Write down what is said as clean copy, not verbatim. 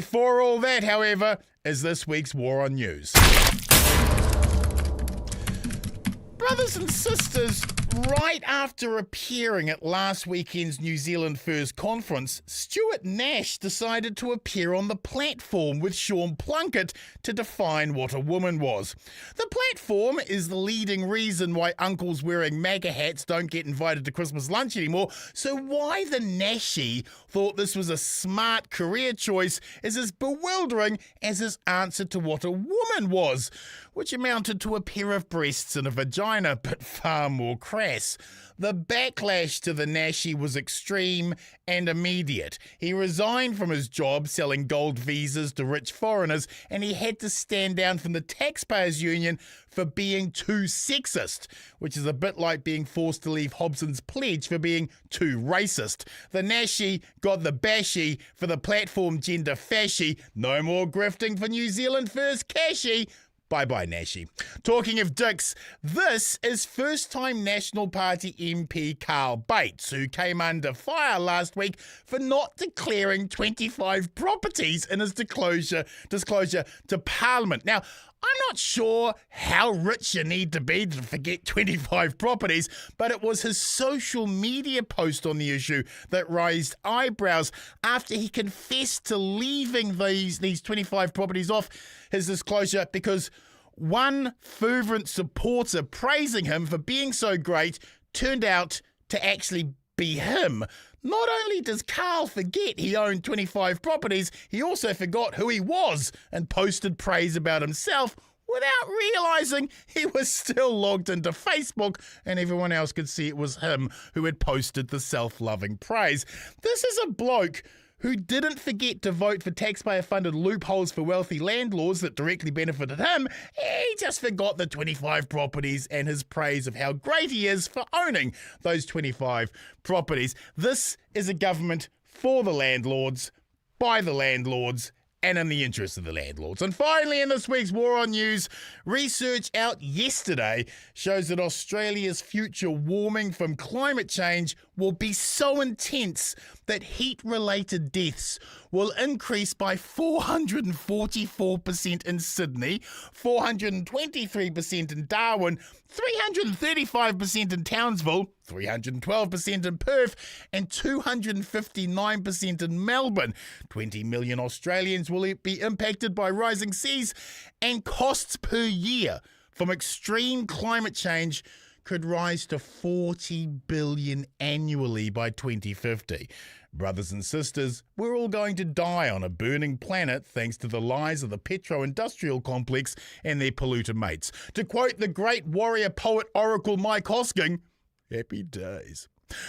For all that, however, is this week's War on News. Brothers and sisters, right after appearing at last weekend's New Zealand First Conference, Stuart Nash decided to appear on the platform with Sean Plunkett to define what a woman was. The platform is the leading reason why uncles wearing MAGA hats don't get invited to Christmas lunch anymore, so why the Nashy thought this was a smart career choice is as bewildering as his answer to what a woman was, which amounted to a pair of breasts and a vagina, but far more crass. The backlash to the Nashy was extreme and immediate. He resigned from his job selling gold visas to rich foreigners, and he had to stand down from the Taxpayers Union for being too sexist, which is a bit like being forced to leave Hobson's pledge for being too racist. The Nashy got the bashy for the platform gender fashy. No more grifting for New Zealand First Cashy. Bye-bye, Nashy. Talking of dicks, this is first-time National Party MP Carl Bates, who came under fire last week for not declaring 25 properties in his disclosure to Parliament. Now, I'm not sure how rich you need to be to forget 25 properties, but it was his social media post on the issue that raised eyebrows after he confessed to leaving these 25 properties off his disclosure because one fervent supporter praising him for being so great turned out to actually be him. Not only does Carl forget he owned 25 properties, he also forgot who he was and posted praise about himself without realising he was still logged into Facebook and everyone else could see it was him who had posted the self-loving praise. This is a bloke who didn't forget to vote for taxpayer-funded loopholes for wealthy landlords that directly benefited him. He just forgot the 25 properties and his praise of how great he is for owning those 25 properties. This is a government for the landlords, by the landlords, and in the interest of the landlords. And finally, in this week's War on News, research out yesterday shows that Australia's future warming from climate change will be so intense that heat-related deaths will increase by 444% in Sydney, 423% in Darwin, 335% in Townsville, 312% in Perth, and 259% in Melbourne. 20 million Australians will be impacted by rising seas, and costs per year from extreme climate change could rise to 40 billion annually by 2050. Brothers and sisters, we're all going to die on a burning planet thanks to the lies of the petro-industrial complex and their polluter mates. To quote the great warrior poet oracle Mike Hosking, happy days.